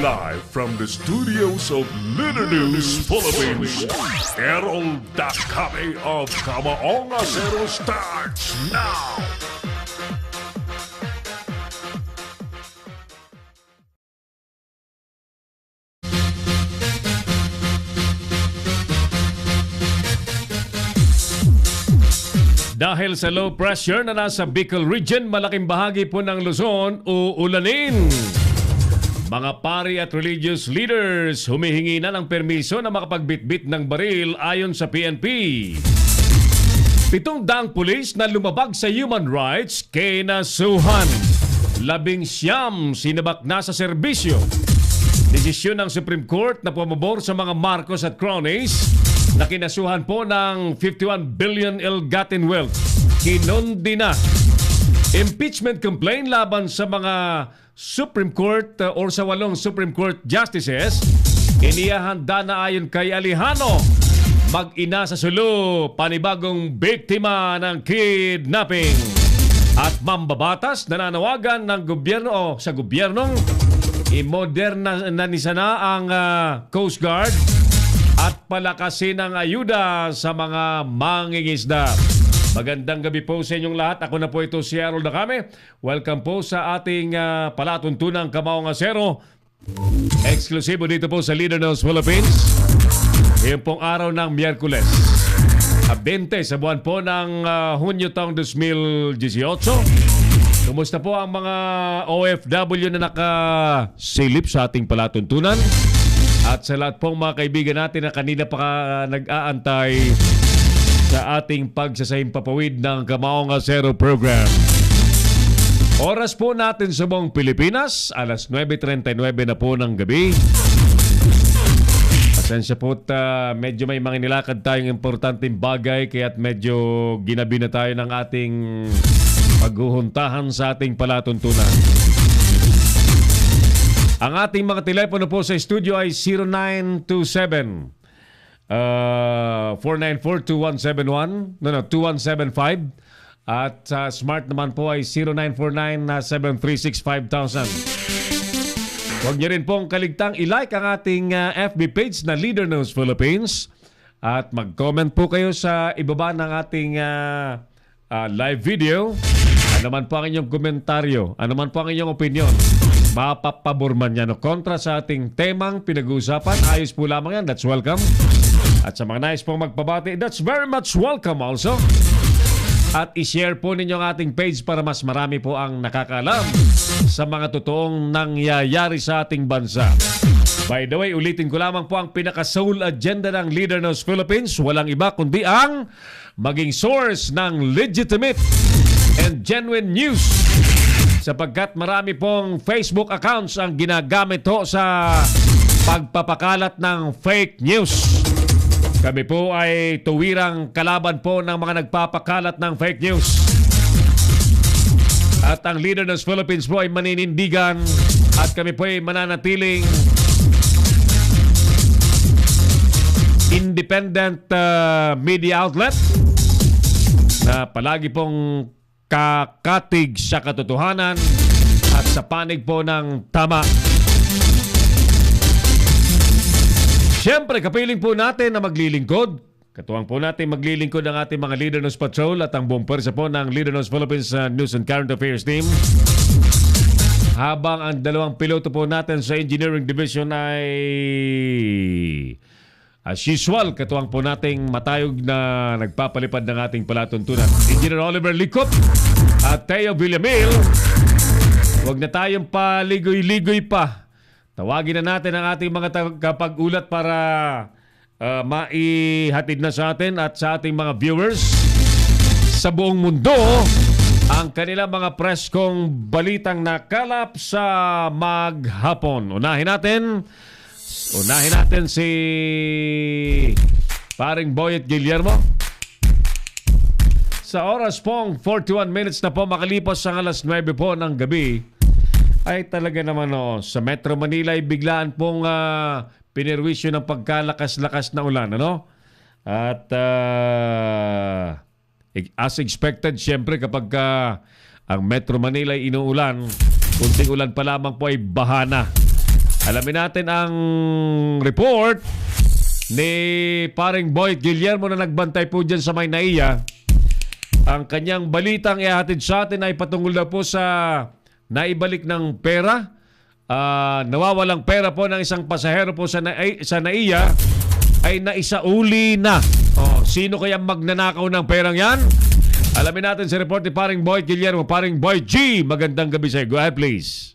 Live from the studios of Leader News Philippines, Errol Dakabe of Kamaong Acero starts now! Dahil sa low pressure na nasa Bicol region, malaking bahagi po ng Luzon uulanin. Mga pari at religious leaders humihingi na ng permiso na makapagbitbit ng baril ayon sa PNP. 700 pulis na lumabag sa human rights kinasuhan. 19 sinabak na sa serbisyo. Desisyon ng Supreme Court na pumabor sa mga Marcos at cronies na kinasuhan po ng 51 billion ill-gotten wealth. Kinundi na. Impeachment complaint laban sa mga Supreme Court or sa 8 Supreme Court justices. Inihahanda na ayon kay Alejano. Mag-ina sa Sulu, panibagong biktima ng kidnapping. At mambabatas nananawagan ng gobyerno o sa gobyernong i-moderna na ang Coast Guard at palakasin ang ayuda sa mga mangingisda. Magandang gabi po sa inyong lahat. Ako na po ito si Errol Dakabe. Welcome po sa ating palatuntunang Kamaong Acero. Eksklusibo dito po sa Leader News Philippines. Ngayon pong araw ng Miyerkules. 20 sa buwan po ng Hunyo taong 2018. Kumusta po ang mga OFW na nakasilip sa ating palatuntunan? At sa lahat pong mga kaibigan natin na kanina pa nag-aantay sa ating pagsasahimpapawid ng Kamaong Acero program. Oras po natin sa buong Pilipinas, alas 9:39 na po ng gabi. Pasensya po medyo may mga nilakad tayong importanteng bagay kaya't medyo ginabi na tayo ng ating paghuhuntahan sa ating palatuntunan. Ang ating mga telepono po sa studio ay 0927 494-2171 2175 at sa smart naman po ay 0949-736-5000. Huwag niyo rin pong kaligtang i-like ang ating FB page na Leader News Philippines at mag-comment po kayo sa ibaba ng ating live video. Ano man po ang inyong komentaryo, ano man po ang inyong opinion, mapapabor man yan o kontra sa ating temang pinag-uusapan, ayos po lamang yan, that's welcome. At sa mga nais pong magpabati, that's very much welcome also. At i-share po ninyo ang ating page para mas marami po ang nakakaalam sa mga totoong nangyayari sa ating bansa. By the way, ulitin ko lamang po ang pinaka-soul agenda ng Leader News Philippines. Walang iba kundi ang maging source ng legitimate and genuine news. Sapagkat marami pong Facebook accounts ang ginagamit ho sa pagpapakalat ng fake news. Kami po ay tuwirang kalaban po ng mga nagpapakalat ng fake news. At ang Leader News Philippines po ay maninindigan at kami po ay mananatiling independent media outlet na palagi pong kakatig sa katotohanan at sa panig po ng tama. Siyempre, kapiling po natin na maglilingkod. Katuwang po natin maglilingkod ang ating mga Leader News Patrol at ang buong pwersa po ng Leader News Philippines News and Current Affairs team. Habang ang dalawang piloto po natin sa Engineering Division ay as usual, katuwang po nating matayog na nagpapalipad ng ating palatuntunan. Engineer Oliver Licop at Teo Villamil. Huwag na tayong paligoy-ligoy pa. Tawagin na natin ang ating mga kapag-ulat para maihatid na sa atin at sa ating mga viewers sa buong mundo ang kanilang mga preskong balitang nakalap sa maghapon. Unahin natin si paring Boyet Guillermo. Sa oras pong 41 minutes na po makalipas ang alas 9 po ng gabi, ay talaga naman sa Metro Manila ay biglaan pong pinirwisyo ng pagkalakas-lakas na ulan. At as expected, siyempre kapag ang Metro Manila ay inuulan, kunting ulan pa lamang po ay bahana. Alamin natin ang report ni paring Boyd Guillermo na nagbantay po dyan sa may Naiya. Ang kanyang balitang ihatid sa atin ay patungkol na po sa naibalik ng pera. Nawawalang pera po ng isang pasahero po sa Naiya ay naisauli na. Sino kaya magnanakaw ng perang yan? Alamin natin sa report ni paring Boyd Guillermo. Paring Boyd G, magandang gabi sa'yo. Go ahead, please.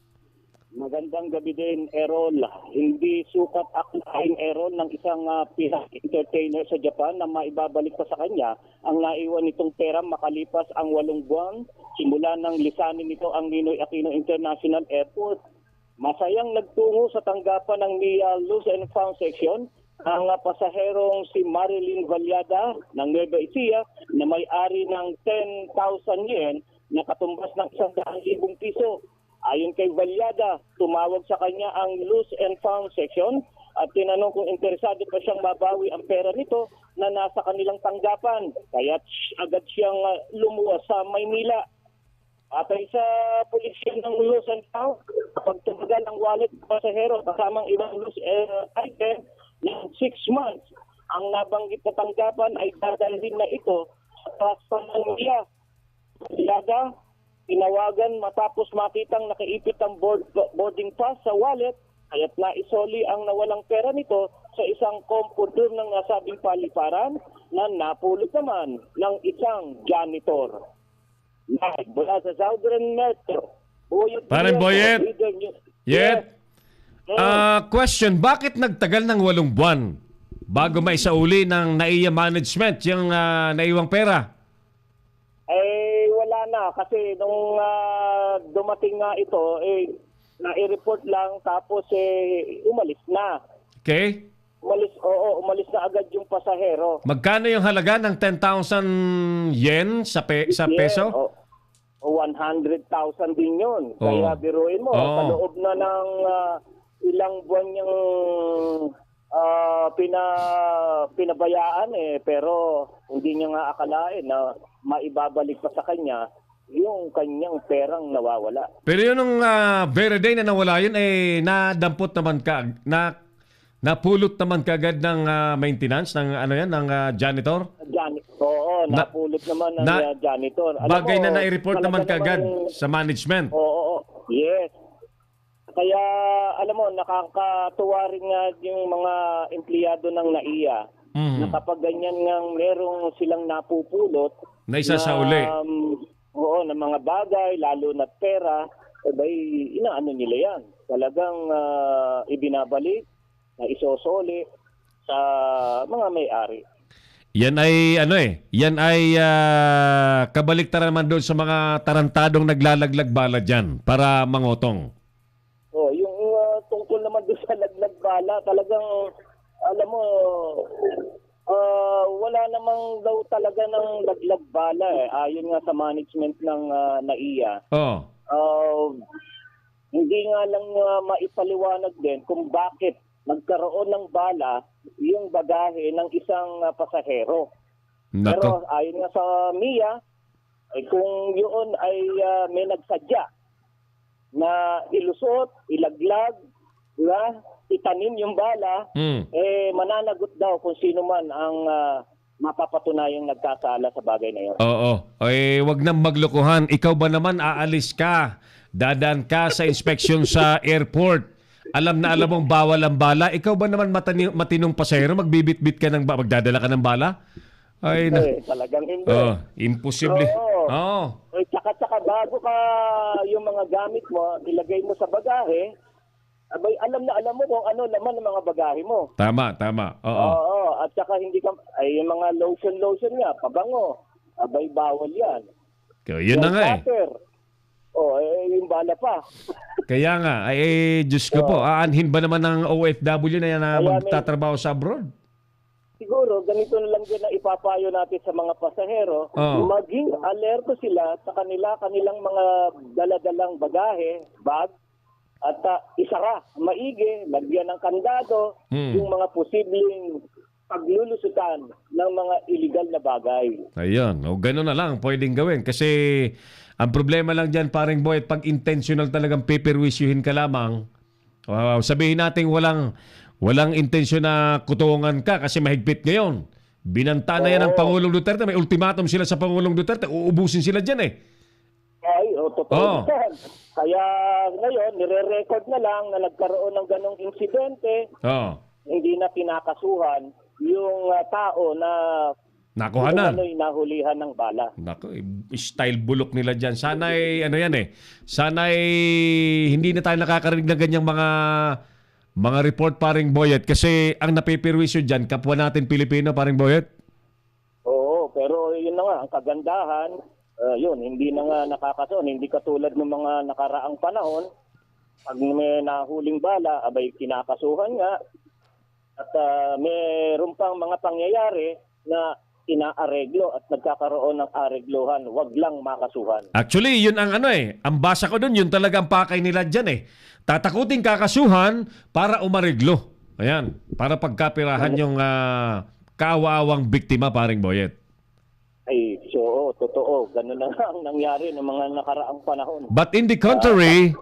Magandang gabi din, Errol. Hindi sukat akalain, Errol, ng isang entertainer sa Japan na maibabalik pa sa kanya ang naiwan nitong pera makalipas ang 8 buwan simula nang lisanin nito ang Ninoy Aquino International Airport. Masayang nagtungo sa tanggapan ng MIA Lost and Found Section ang pasaherong si Marilyn Valyada ng Nueva Ecija na may-ari ng 10,000 yen na katumbas ng 100,000 piso. Ayon kay Valyada, tumawag sa kanya ang Lost and Found Section at tinanong kung interesado pa siyang mabawi ang pera nito na nasa kanilang tanggapan. Kaya agad siyang lumuwas sa Maynila. Atay sa pulisya ng Lost and Found, kapag tumagal ang wallet ng pasahero kasamang ibang loose item ng 6 months, ang nabanggit na tanggapan ay dadalhin na ito sa trust ng MIA. Valyada, tinawagan matapos makitang nakaipit ang boarding pass sa wallet, kaya't naisoli ang nawalang pera nito sa isang computer ng nasabing paliparan na napulot naman ng isang janitor. Live mula sa Southern Metro. Parang Boyet. Yet. Question, bakit nagtagal ng 8 buwan bago maisauli ng NAIA management yung naiwang pera? Wala na kasi nung dumating nga ito, na-report lang tapos umalis na. Okay. Umalis na agad yung pasahero. Magkano yung halaga ng 10,000 yen sa peso? 100,000 din yun. Kaya biruin mo, sa loob na ng ilang buwan niyang pinabayaan pero hindi niya nga akalain na maibabalik pa sa kanya yung kanyang perang nawawala. Pero yun nung very day na nawala yun, nadampot naman napulot naman kagad ng maintenance ng ng janitor? Napulot naman ng janitor. Bagay na nai-report naman kagad sa management. Yes. Kaya, alam mo, nakakatuwa rin nga yung mga empleyado ng NAIA na kapag ganyan nga merong silang napupulot na isa sa uli. Na mga bagay, lalo na pera, inaano nila yan. Talagang ibinabalik na isosoli sa mga may-ari. Yan ay kabaliktaran naman doon sa mga tarantadong naglalaglag bala dyan para mangotong. Yung tungkol naman doon sa laglag bala, talagang alam mo, wala namang daw talaga ng laglag bala ayon nga sa management ng NAIA. Hindi nga lang maipaliwanag din kung bakit nagkaroon ng bala yung bagahe ng isang pasahero. Pero ayon nga sa MIA, kung yun ay may nagsadya na ilusot, ilaglag, itanim yung bala, mananagot daw kung sino man ang mapapatunayang nagkasala sa bagay na yun. Wag nang maglokohan. Ikaw ba naman aalis ka? Dadaan ka sa inspection sa airport. Alam na alam mong bawal ang bala. Ikaw ba naman matinong pasahero? Magbibit-bit ka ng magdadala ka ng bala? Talagang hindi. Imposible. Tsaka bago ka yung mga gamit mo, ilagay mo sa bagahe, alam na alam mo kung ano naman ang mga bagahe mo. Tama. At saka hindi ka, yung mga lotion nga, pabango. Bawal yan. Yun na nga yung bala pa. Kaya nga, Diyos ko po, aanhin ba naman ng OFW na yan na magtatrabaho sa abroad? Siguro, ganito na lang din na ipapayo natin sa mga pasahero. Maging alerto sila sa kanilang mga daladalang bagahe, bag, at isara, maigi, lagyan ng kandado, yung mga posibleng paglulusutan ng mga illegal na bagay. Ayun, gano'n na lang pwedeng gawin. Kasi ang problema lang dyan, paring boy, pag intentional talagang peperwisyuhin ka lamang, Sabihin natin walang intensyon na kutungan ka kasi mahigpit ngayon. Binanta na yan ng Pangulong Duterte. May ultimatum sila sa Pangulong Duterte. Uubusin sila dyan eh. Ay, totoo yan. Kaya ngayon, nire-record na lang na nagkaroon ng ganong insidente. Hindi na pinakasuhan yung tao na nakuhanan. Nahulihan ng bala. Nako, style bulok nila dyan. Sana'y, sana'y hindi na tayo nakakarinig ng ganyang mga report, paring Boyet. Kasi ang napipirwisyo dyan, kapwa natin Pilipino, paring Boyet. Oo, pero yun na nga, ang kagandahan, yun, hindi na nga nakakason. Hindi katulad ng mga nakaraang panahon. Pag may nahuling bala, abay kinakasuhan nga. At mayroon pang mga pangyayari na inaareglo at nagkakaroon ng aregluhan, wag lang makasuhan. Actually, yun ang ang basa ko doon, yun talaga ang pakay nila dyan eh. Tatakuting kakasuhan para umareglo. Ayan, para pagkapirahan yung kawaawang biktima, paring Boyet. Ay, so, totoo. Ganun na nga ang nangyari ng mga nakaraang panahon. But in the contrary,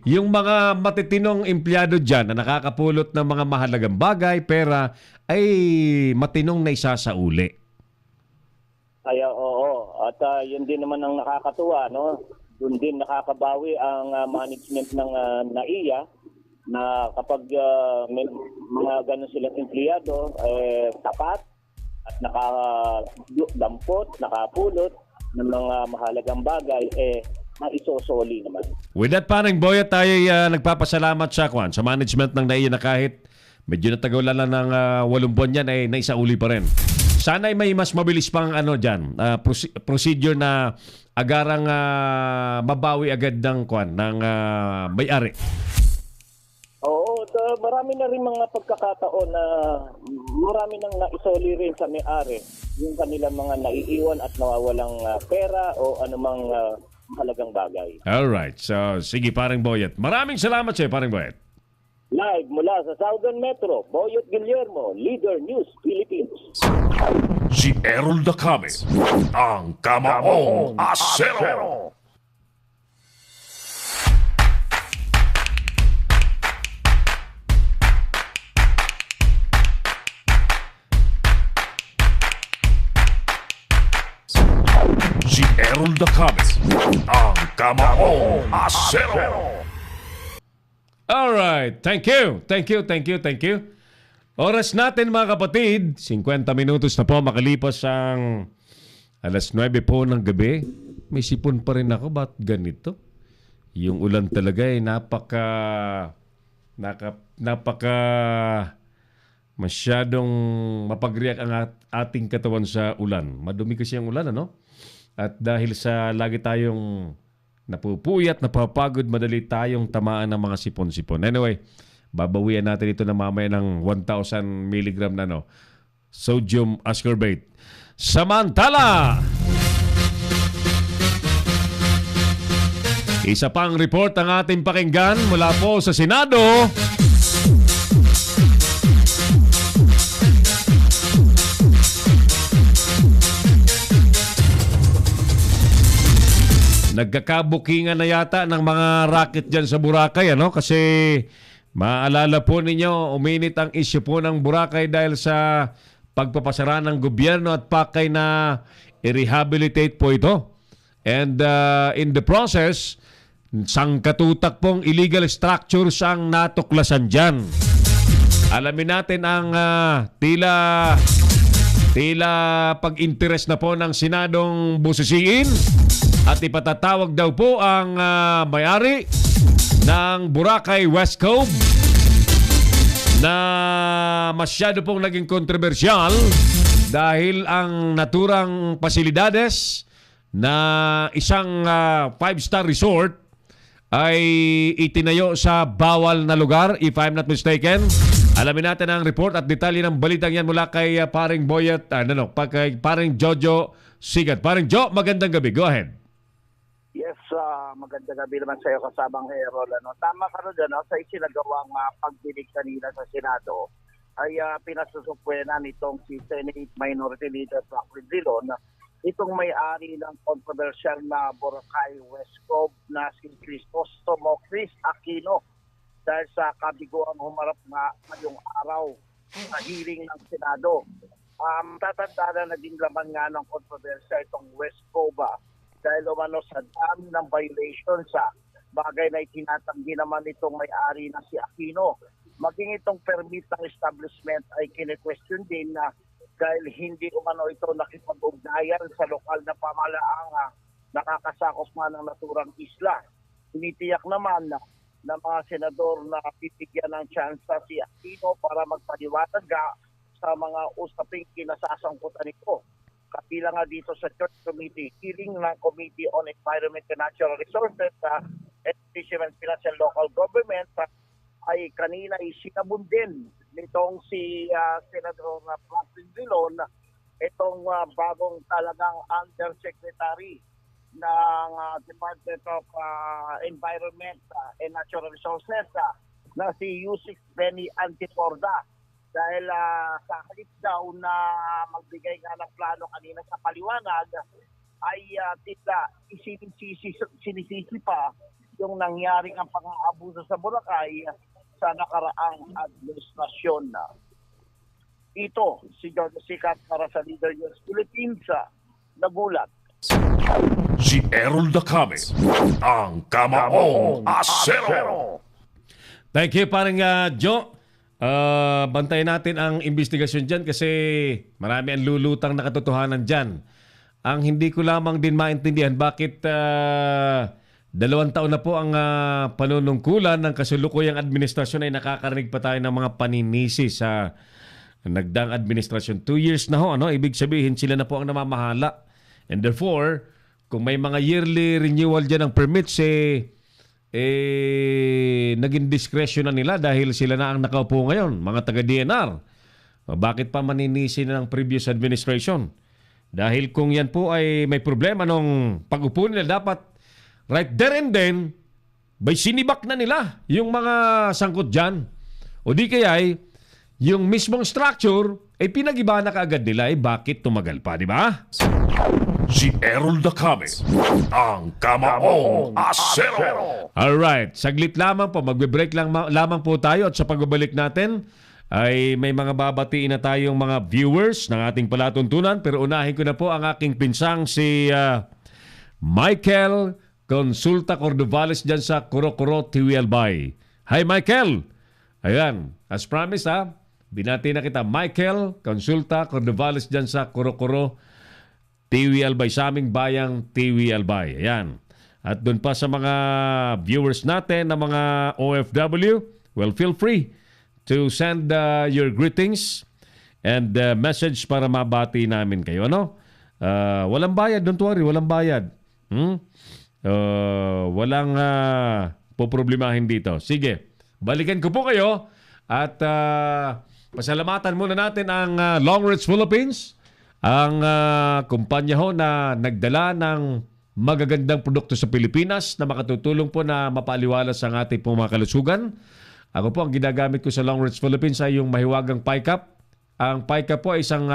yung mga matitinong empleyado dyan na nakakapulot ng mga mahalagang bagay, pera, ay matinong na isasauli. Kaya oo. At yun din naman ang nakakatuwa, no? Doon din nakakabawi ang management ng NAIA na kapag may mga ganun silang empleyado, tapat at nakadampot, nakapulot ng mga mahalagang bagay, maisosoli naman. With that, paring Boyet, tayo nagpapasalamat sa management ng NAIA na kahit medyo natagalan lang ng 8 buwan yan, ay naisauli pa rin. Sana ay may mas mabilis pang procedure na agarang mabawi agad ng may-ari. Oo, marami na rin mga pagkakataon na marami nang naisoli rin sa may-ari yung kanilang mga naiiwan at nawawalang pera o anumang mahalagang bagay. Alright, so sige paring Boyet. Maraming salamat sa iyo, paring Boyet. Live mula sa Southern Metro, Boyet Guillermo, Leader News Philippines. Si Errol Dacame, ang Kamaong Asero. Si Errol Dacame, ang Kamaong Asero. Alright, thank you. Oras natin mga kapatid, 50 minutos na po makalipas ang 9:00 po ng gabi. May sipon pa rin ako, ba't ganito? Yung ulan talaga ay napaka masyadong mapagreact ang ating katawan sa ulan. Madumi kasi ang ulan, ano? At dahil sa lagi tayong napupuyat, napapagod, madali tayong tamaan ng mga sipon-sipon. Anyway, babawian natin ito na mamaya ng 1,000 mg na sodium ascorbate. Samantala, isa pang report ang ating pakinggan mula po sa Senado. Nagkakabukingan na yata ng mga racket dyan sa Boracay, ano? Kasi maalala po ninyo, uminit ang issue po ng Boracay dahil sa pagpapasara ng gobyerno at pakay na i-rehabilitate po ito. And in the process, sangkatutak pong illegal structures ang natuklasan dyan. Alamin natin ang tila pag-interest na po ng Senadong busisiin. At ipatatawag daw po ang may-ari ng Boracay West Cove na masyado pong naging kontrobersyal dahil ang naturang pasilidades na isang 5-star resort ay itinayo sa bawal na lugar, if I'm not mistaken. Alamin natin ang report at detalye ng balitang yan mula kay paring Boyet, kay paring Jojo Sigad. Paring Jo, magandang gabi. Go ahead. Yes, magandang gabi naman sa iyo kasabang Errol. Tama ka rin sa isinagawang pagdinig kanina sa Senado ay pinasusupuenan nitong si Senate Minority Leader Franklin Drilon itong may-ari ng controversial na Boracay West Cove na si Crisostomo Chris Aquino dahil sa kabiguang humarap nga ngayong araw sa hearing ng Senado. Tatanda na naging laman nga ng kontrobersya itong West Cova dahil umano sa dami ng violation sa bagay na itinatanggi naman itong may-ari na si Aquino. Maging itong permit ng establishment ay kine-question din na dahil hindi umano ito nakipag-ugnayan sa lokal na pamalaang nakakasakop man ng naturang isla. Tinitiyak naman na mga senador na pipigyan ng tsansa si Aquino para magpaliwanag sa mga usaping kinasasangkutan nito. Kapilang nga dito sa Church Committee, hearing ng Committee on Environment and Natural Resources, Education and Financial Local Government, ay kanina isinabon din nitong si Senador Franklin Drilon, itong bagong talagang Undersecretary ng Department of Environment and Natural Resources na si Yusik Benny Antiporda. Dahil sa halip daw na magbigay nga ng plano kanina sa paliwanag, ay tila sinisisi pa yung nangyaring ang pang-aabuso sa Boracay sa nakaraang administrasyon. Ito, si George Sikat para sa Leader News Philippines, nagulat. Si Errol Dacame, ang Kamaong Asero. Thank you, parang Joe. Bantayan natin ang investigasyon dyan kasi marami ang lulutang na katotohanan dyan. Ang hindi ko lamang din maintindihan bakit 2 taon na po ang panunungkulan ng kasulukuyang administrasyon ay nakakarinig pa tayo ng mga paninisi sa nagdaang administrasyon. 2 years na ho, ano? Ibig sabihin sila na po ang namamahala. And therefore, kung may mga yearly renewal dyan ng permits, naging discretion na nila dahil sila na ang nakaupo ngayon, mga taga-DNR. Bakit pa maninisi na ng previous administration? Dahil kung yan po ay may problema nung pag-upo nila, dapat right there and then, by sinibak na nila yung mga sangkot dyan. O di kaya ay, yung mismong structure, ay pinag-iba na kaagad nila, bakit tumagal pa, di ba? Si Errol Dacame, ang Kamaong Asero. Alright, saglit lamang po, magbe-break lamang po tayo at sa pagbabalik natin ay may mga babatiin na tayong mga viewers ng ating palatuntunan, pero unahin ko na po ang aking pinsang si Michael Consulta Cordovales dyan sa Corocoro, Tiwialbay. Hi Michael! Ayan, as promised binati na kita. Michael Consulta Cordovales dyan sa Corocoro, Tiwialbay, sa aming bayang Tiwialbay. Ayan. At doon pa sa mga viewers natin na mga OFW, well, feel free to send your greetings and message para mabati namin kayo. Ano? Walang bayad, don't worry, walang bayad. Walang poproblemahin dito. Sige, balikan ko po kayo at pasalamatan muna natin ang Long Ridge Philippines, ang kumpanya ho na nagdala ng magagandang produkto sa Pilipinas na makatutulong po na mapaliwalas ang ating pong mga kalusugan. Ako po, ang ginagamit ko sa Long Ridge Philippines ay yung mahiwagang pie cup. Ang pie cup po ay isang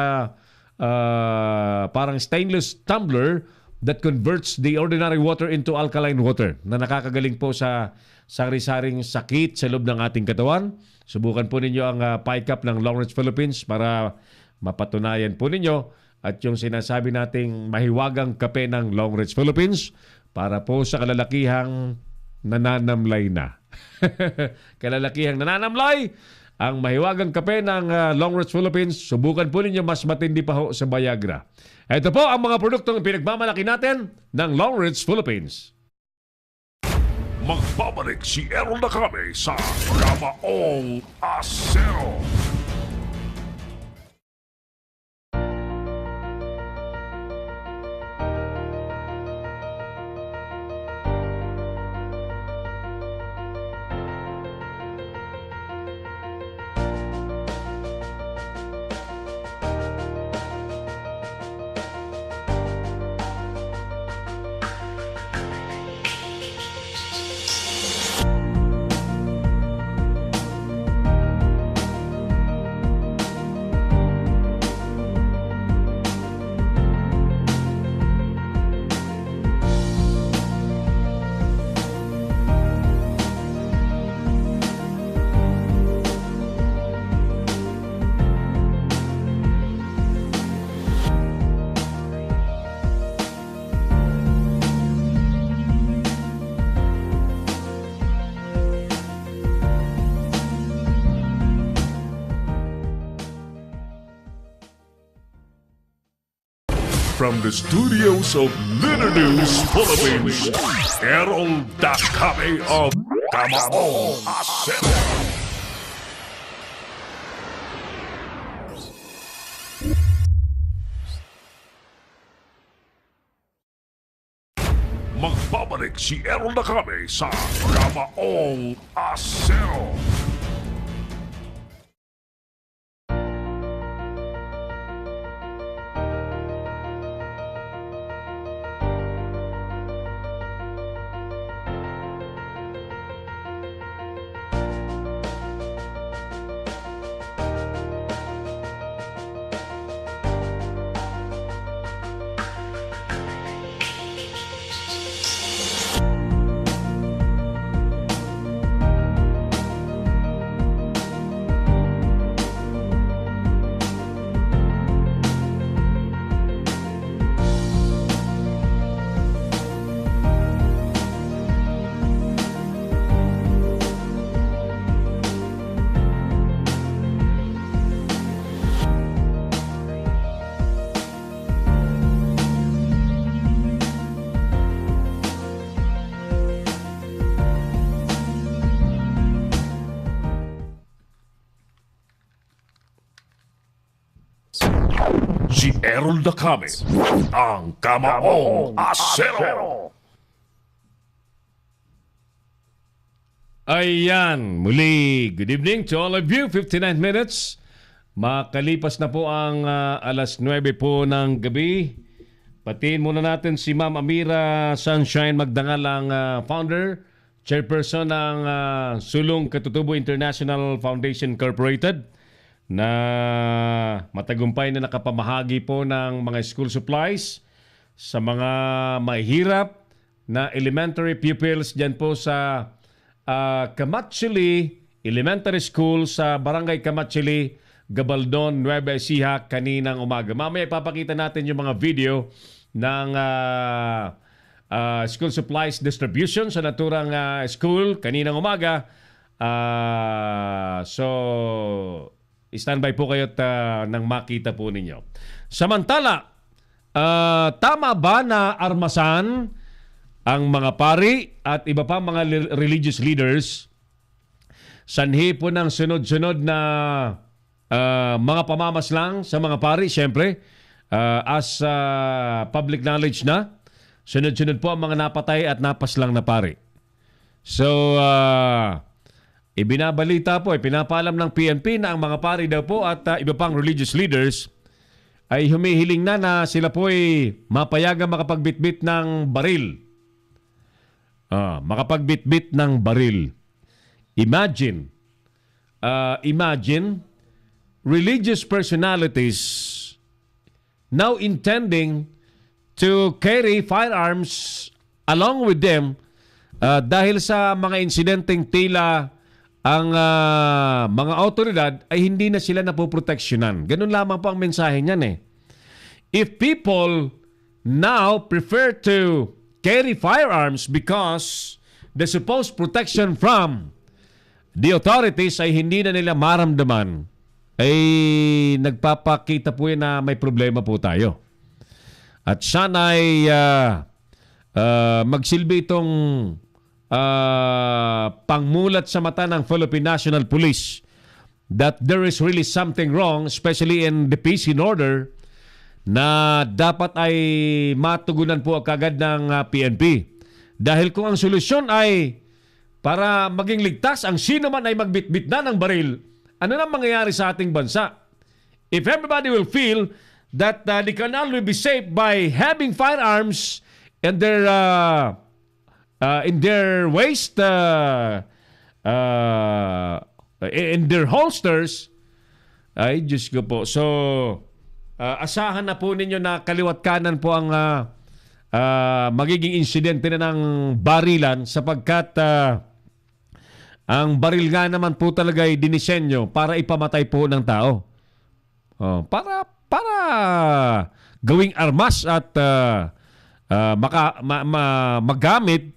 parang stainless tumbler that converts the ordinary water into alkaline water na nakakagaling po sa sari-saring sakit sa loob ng ating katawan. Subukan po ninyo ang pie cup ng Long Ridge Philippines para mapatunayan po ninyo at yung sinasabi nating mahiwagang kape ng Long Ridge Philippines para po sa kalalakihang nananamlay na. Kalalakihang nananamlay, ang mahiwagang kape ng Long Ridge Philippines, subukan po ninyo, mas matindi pa ho sa Viagra. Ito po ang mga produktong pinagmamalaki natin ng Long Ridge Philippines. Magbabalik si Errol Dacame sa Kamaong Asero. from the studios of Litter News Philippines, Errol Dacame of Camaong Acero. Magbabalik si Errol Dacame sa Camaong Acero. Si Errol Dacame, ang Camaong Acero. Ayan, muli, good evening to all of you. 59 minutes. Makalipas na po ang alas 9 po ng gabi. Patiin muna natin si Ma'am Amira Sunshine Magdangal, ang founder, chairperson ng Sulong Katutubo International Foundation Incorporated, na matagumpay na nakapamahagi po ng mga school supplies sa mga mahihirap na elementary pupils dyan po sa Kamatsili Elementary School sa Barangay Kamatsili, Gabaldon, Nueva Ecija kaninang umaga. Mamaya ipapakita natin yung mga video ng school supplies distribution sa naturang school kaninang umaga. So standby po kayo nang makita po ninyo. Samantala, tama ba na armasan ang mga pari at iba pa mga religious leaders sanhi po ng sunod-sunod na mga pamamaslang sa mga pari? Siyempre, as public knowledge na, sunod-sunod po ang mga napatay at napaslang na pari. So, ibinabalita po, pinapaalam ng PNP na ang mga pari daw po at iba pang religious leaders ay humihiling na sila po ay mapayagang makapagbitbit ng baril. Makapagbitbit ng baril. Imagine religious personalities now intending to carry firearms along with them dahil sa mga insidenteng tila ang mga autoridad ay hindi na sila napoproteksyonan. Ganun lamang po ang mensahe niyan eh. If people now prefer to carry firearms because the supposed protection from the authorities ay hindi na nila maramdaman, ay nagpapakita po yan na may problema po tayo. At sana ay magsilbi itong pangmulat sa mata ng Philippine National Police that there is really something wrong, especially in the peace and order, na dapat ay matugunan po kagad ng PNP. Dahil kung ang solusyon ay para maging ligtas ang sino man ay magbitbit na ng baril, ano na mangyayari sa ating bansa? If everybody will feel that they can only be safe by having firearms and in their waist, in their holsters, ay Diyos ko po. So, asahan na po ninyo na kaliwat kanan po ang magiging insidente na ng barilan, sapagkat ang baril nga naman po talaga ay dinisenyo para ipamatay po ng tao. Para gawing armas at magamit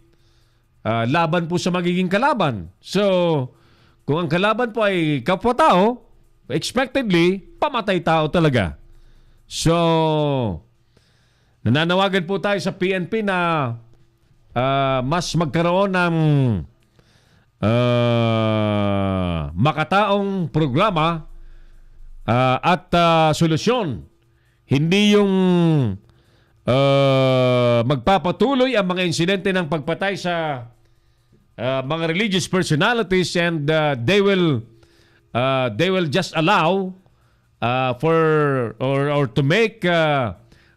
laban po sa magiging kalaban. So, kung ang kalaban po ay kapwa-tao, expectedly, pamatay tao talaga. So, Nananawagan po tayo sa PNP na mas magkaroon ng makataong programa at solusyon. Hindi yung magpapatuloy ang mga insidente ng pagpatay sa mga religious personalities and they will just allow for or to make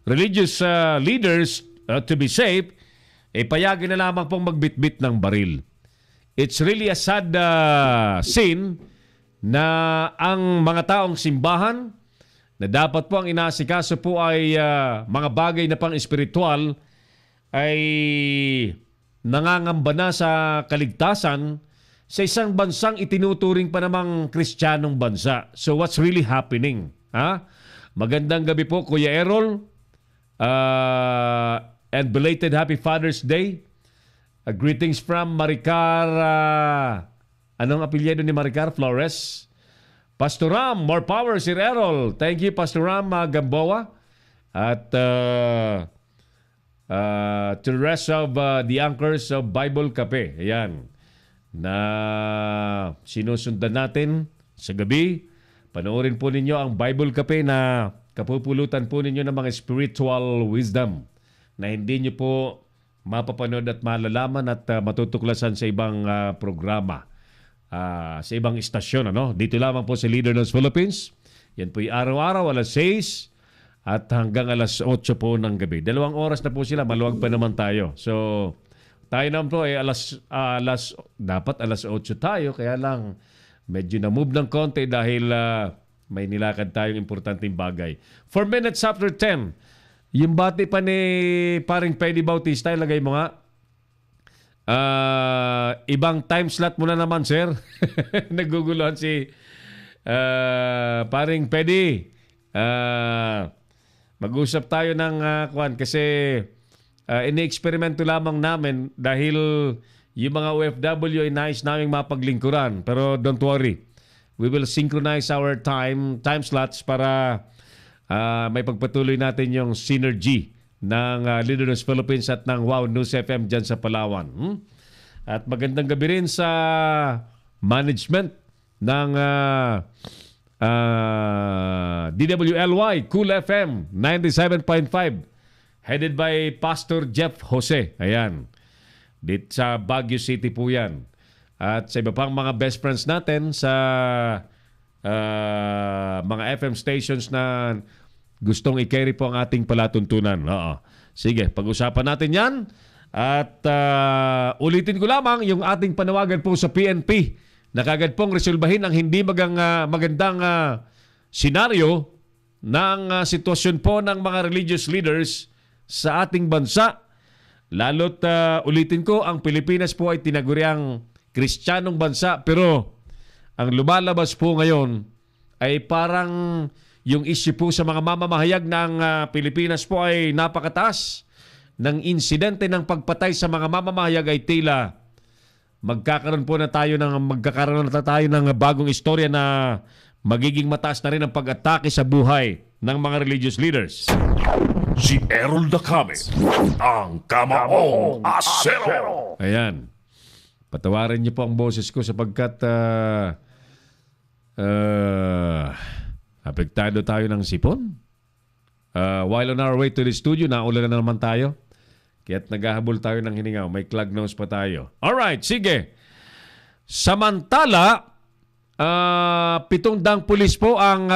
religious leaders to be safe, payagan na lamang pong magbitbit ng baril. It's really a sad scene na ang mga taong simbahan na dapat po ang inaasikaso po ay mga bagay na pang-espiritual ay nangangamba na sa kaligtasan sa isang bansang itinuturing pa namang Kristiyanong bansa. So what's really happening? Magandang gabi po, Kuya Errol. And belated Happy Father's Day. Greetings from Maricar. Anong apelyido ni Maricar? Flores. Pastor Ram, more power, Sir Errol. Thank you, Pastor Ram Gamboa. At to the rest of the anchors of Bible Cafe. Ayan. Na sinusundan natin sa gabi. Panoorin po ninyo ang Bible Cafe na kapupulutan po ninyo ng mga spiritual wisdom na hindi nyo po mapapanood at malalaman at matutuklasan sa ibang programa. Sa ibang istasyon. Dito lamang po sa Leader News Philippines. Yan po araw-araw alas 6 at hanggang alas 8 po ng gabi. 2 oras na po sila. Maluwag pa naman tayo. So, tayo naman po ay dapat alas 8 tayo. Kaya lang medyo na-move ng konti dahil may nilakad tayong importanteng bagay. 4 minutes after 10. Yung bati pa ni paring Pedi Bautista, ilagay mo nga. Ibang time slot mo na naman, sir. Naguguluhan si paring Pedi. Mag-usap tayo ng kwan kasi ini-eksperimento lamang namin dahil yung mga OFW ay nais naming mapaglingkuran. Pero don't worry. We will synchronize our time slots para may pagpatuloy natin yung synergy ng Leader News Philippines at ng Wow News FM dyan sa Palawan. At magandang gabi rin sa management ng DWLY Cool FM 97.5 headed by Pastor Jeff Jose. Ayan. Dito sa Baguio City po yan. At sa iba pang mga best friends natin sa mga FM stations na gustong i-carry po ang ating palatuntunan. Sige, pag-usapan natin yan. At ulitin ko lamang yung ating panawagan po sa PNP na kagad pong resolbahin ang hindi magandang senaryo ng sitwasyon po ng mga religious leaders sa ating bansa. Lalo't ulitin ko, ang Pilipinas po ay tinaguriang Kristiyanong bansa, pero ang lumalabas po ngayon ay parang yung issue po sa mga mamamahayag ng Pilipinas po ay napakataas. Ng insidente ng pagpatay sa mga mamamahayag ay tila magkakaroon na tayo ng bagong istorya na magiging mataas na rin ang pag-atake sa buhay ng mga religious leaders. Si Errol Dacame, ang Kamaong Asero. Ayan. Patawarin niyo po ang boses ko sapagkat apektado tayo ng sipon. While on our way to the studio, naulan na naman tayo. Kaya't naghahabol tayo ng hininga. May clog nose pa tayo. Alright, sige. Samantala, 7 pulis po ang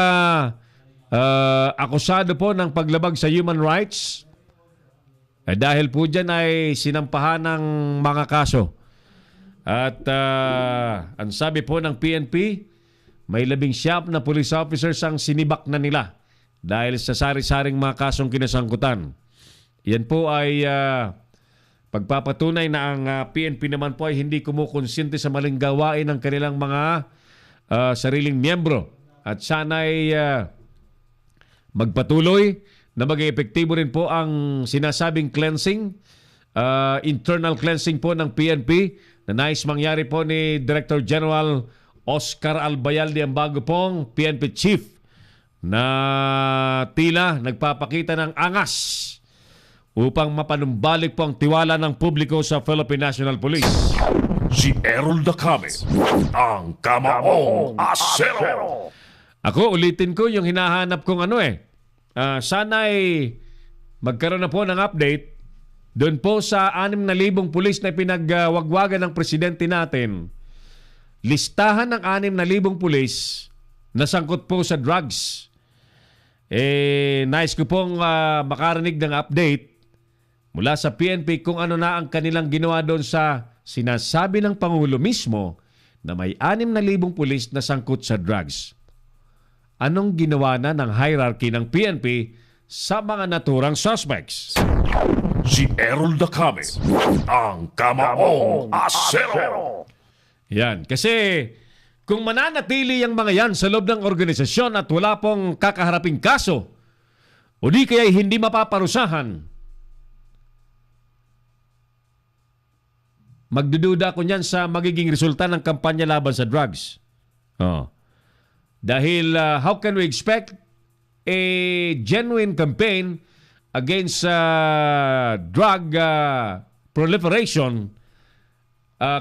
akusado po ng paglabag sa human rights. Dahil po dyan ay sinampahan ng mga kaso. At ang sabi po ng PNP, may 19 na police officers ang sinibak na nila dahil sa sari-saring mga kasong kinasangkutan. Yan po ay pagpapatunay na ang PNP naman po ay hindi kumukonsinti sa maling gawain ng kanilang mga sariling miyembro. At sana ay magpatuloy na maging epektibo rin po ang sinasabing cleansing, internal cleansing po ng PNP na nais mangyari po ni Director General Oscar Albayalde, ang bago pong PNP Chief, na tila nagpapakita ng angas upang mapanumbalik po ang tiwala ng publiko sa Philippine National Police. Si Errol Dacame, ang Kamaong Asero. Ako, ulitin ko yung hinahanap kong sana ay magkaroon na po ng update doon po sa 6,000 pulis na pinagwagwagan ng presidente natin. Listahan ng 6,000 pulis na sangkot po sa drugs. Nais ko pong makarinig ng update mula sa PNP kung ano na ang kanilang ginawa doon sa sinasabi ng Pangulo mismo na may 6,000 pulis na sangkot sa drugs. Anong ginawa na ng hierarchy ng PNP sa mga naturang suspects? Si Errol Dacame, ang Kamaong Asero. Yan. Kasi kung mananatili ang mga yan sa loob ng organisasyon at wala pong kakaharaping kaso o di kaya hindi mapaparusahan, magdududa ko niyan sa magiging resulta ng kampanya laban sa drugs. Dahil how can we expect a genuine campaign against drug proliferation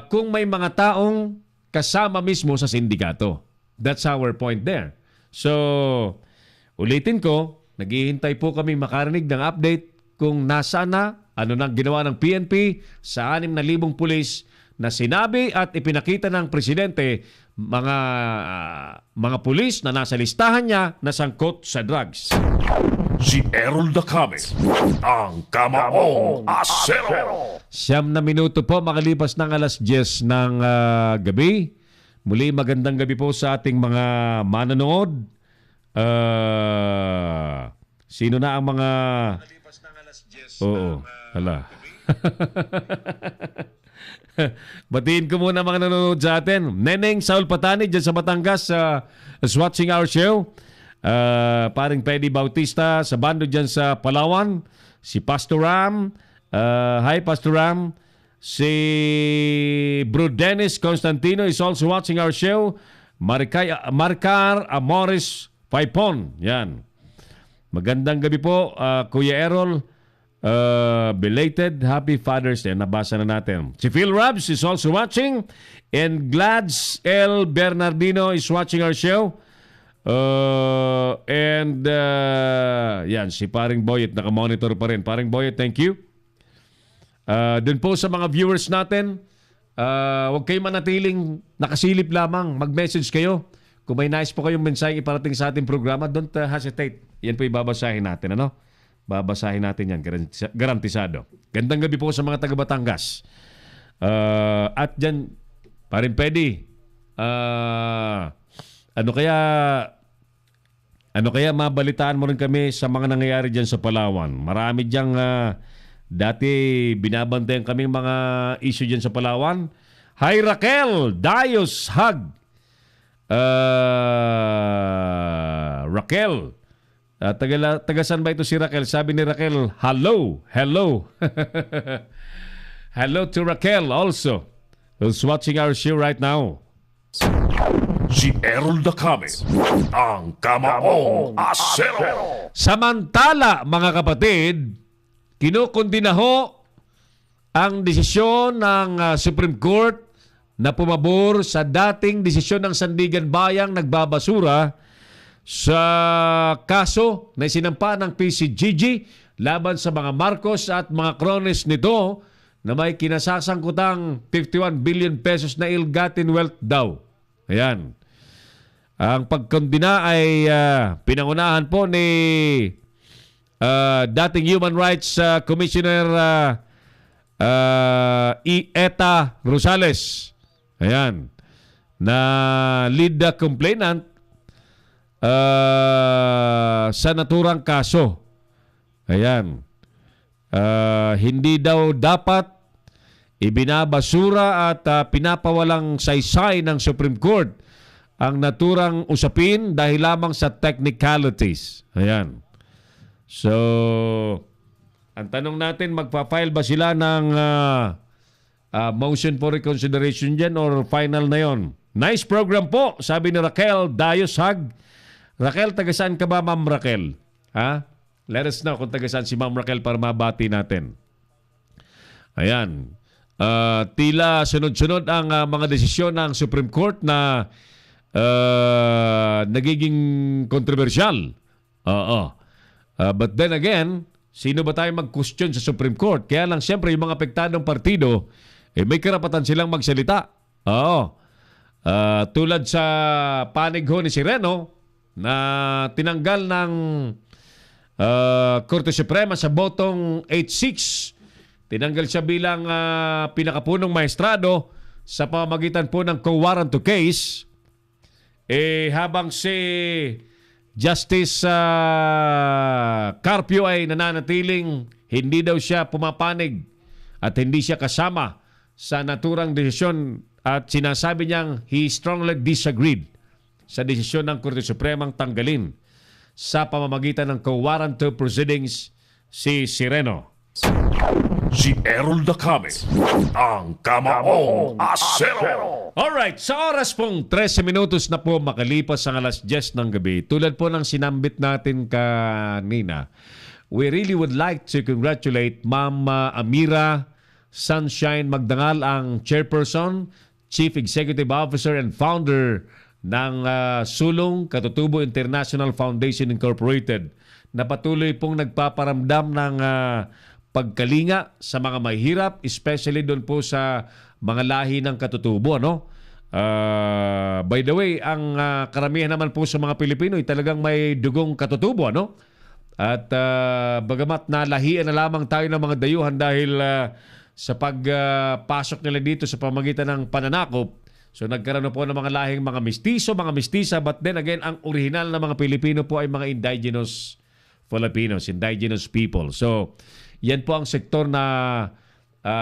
kung may mga taong kasama mismo sa sindikato? That's our point there. So, ulitin ko, naghihintay po kami makarinig ng update kung nasaan na, ano nang ginawa ng PNP sa 6,000 pulis na sinabi at ipinakita ng presidente mga pulis na nasa listahan niya na sangkot sa drugs. Si Errol Dacame, ang Kamaong Asero. 9 na minuto po makalipas ng alas 10 ng gabi. Muli magandang gabi po sa ating mga manonood. Sino na ang mga... Oo, hala. Batiin ko muna mga nanonood sa atin. Neneng Saul Patani dyan sa Batangas is watching our show. Paring Pedi Bautista sa bando dyan sa Palawan. Si Pastor Ram. Hi Pastor Ram. Si Bro Dennis Constantino is also watching our show. Marcar Amoris Paipon. Yan. Magandang gabi po, Kuya Errol. Belated Happy Father's Day. Nabasa na natin. Si Phil Rabs is also watching. And Glads L. Bernardino is watching our show. Yan, si Paring Boyet nakamonitor pa rin. Paring Boyet, thank you. Doon po sa mga viewers natin, huwag kayo manatiling nakasilip lamang. Mag-message kayo. Kung may nais po kayong mensaheng iparating sa ating programa, don't hesitate. Yan po ibabasahin natin, ano? Babasahin natin yan, garantisado. Gandang gabi po sa mga taga Batangas. At dyan, Paring Pedi, ano kaya mabalitaan mo rin kami sa mga nangyayari dyan sa Palawan? Marami dyan, dati binabantayan kaming mga issue dyan sa Palawan. Hi Raquel, Dayos Hug. Raquel, tagasan ba ito si Raquel? Sabi ni Raquel, hello. Hello to Raquel also, who's watching our show right now. Si Errol Dacame, ang Kamaong Asero. Samantala, mga kapatid, kinukundina ho ang desisyon ng Supreme Court na pumabor sa dating desisyon ng Sandigan Bayang nagbabasura sa kaso na isinampa ng PCGG laban sa mga Marcos at mga cronies nito na may kinasasangkutang 51 billion pesos na ill-gotten wealth daw. Ayan. Ang pagkondina ay pinangunahan po ni dating Human Rights Commissioner Eta Rosales. Ayan. Na lead the complainant sa naturang kaso. Ayan. Hindi daw dapat ibinabasura at pinapawalang saysay ng Supreme Court ang naturang usapin dahil lamang sa technicalities. Ayan. So, ang tanong natin, magpa-file ba sila ng motion for reconsideration dyan or final na yon? Nice program po, sabi ni Raquel Dayos Hag. Raquel, taga saan ka ba, Ma'am Raquel? Ha? Let us know kung taga saan si Ma'am Raquel para mabati natin. Ayan. Tila sunod-sunod ang mga desisyon ng Supreme Court na nagiging kontrobersyal. But then again, sino ba tayo mag-question sa Supreme Court? Kaya lang siyempre yung mga apektadong partido, may karapatan silang magsalita. Tulad sa panig ho ni Sireno na tinanggal ng Korte Suprema sa botong 8-6. Tinanggal siya bilang pinakapunong maestrado sa pamamagitan po ng co-warrant to case. Habang si Justice Carpio ay nananatiling hindi daw siya pumapanig at hindi siya kasama sa naturang desisyon at sinasabi niyang he strongly disagreed sa desisyon ng Korte Supremang tanggalin sa pamamagitan ng co-warrant to proceedings si Sireno. Si Errol Dacame, ang Kamaong Asero. Alright, sa oras pong 13 minutos na po makalipas ang alas 10 ng gabi, tulad po ng sinambit natin kanina, we really would like to congratulate Ma'am Amira Sunshine Magdangal, ang Chairperson, Chief Executive Officer and Founder ng Sulong Katutubo International Foundation Incorporated, na patuloy pong nagpaparamdam ng pagkalinga sa mga mahirap, especially doon po sa mga lahi ng katutubo. By the way, ang karamihan naman po sa mga Pilipino ay talagang may dugong katutubo. At bagamat nalahian na lamang tayo ng mga dayuhan dahil sa pagpasok nila dito sa pamagitan ng pananakop, so nagkaroon na po ng mga lahing mga mistiso, mga mistisa, but then again, ang orihinal na mga Pilipino po ay mga indigenous Filipinos, indigenous people. So, yan po ang sektor na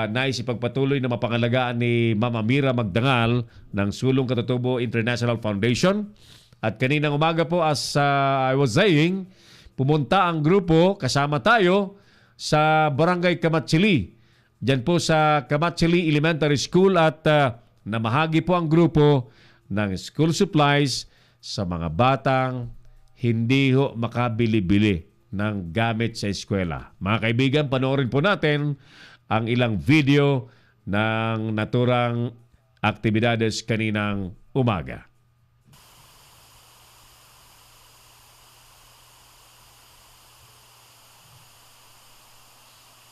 nais ipagpatuloy na mapangalagaan ni Ma'am Amira Magdangal ng Sulong Katutubo International Foundation. At kaninang umaga po, as I was saying, pumunta ang grupo, kasama tayo, sa Barangay Kamatsili. Diyan po sa Kamatsili Elementary School at namahagi po ang grupo ng school supplies sa mga batang hindi ho makabili-bili ng gamit sa eskwela. Mga kaibigan, panoorin po natin ang ilang video ng naturang aktibidades kaninang umaga.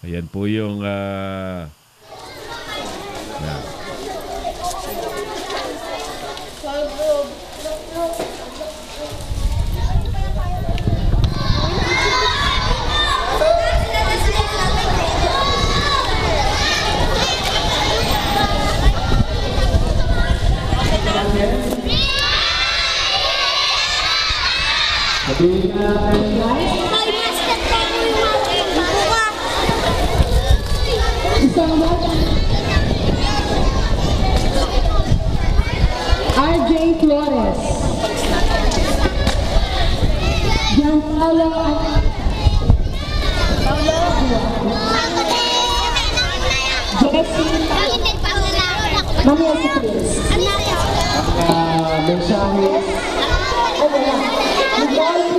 Ayan po yung RJ Flores, Gianpaolo Jesse, Mami Asipris, mensahe,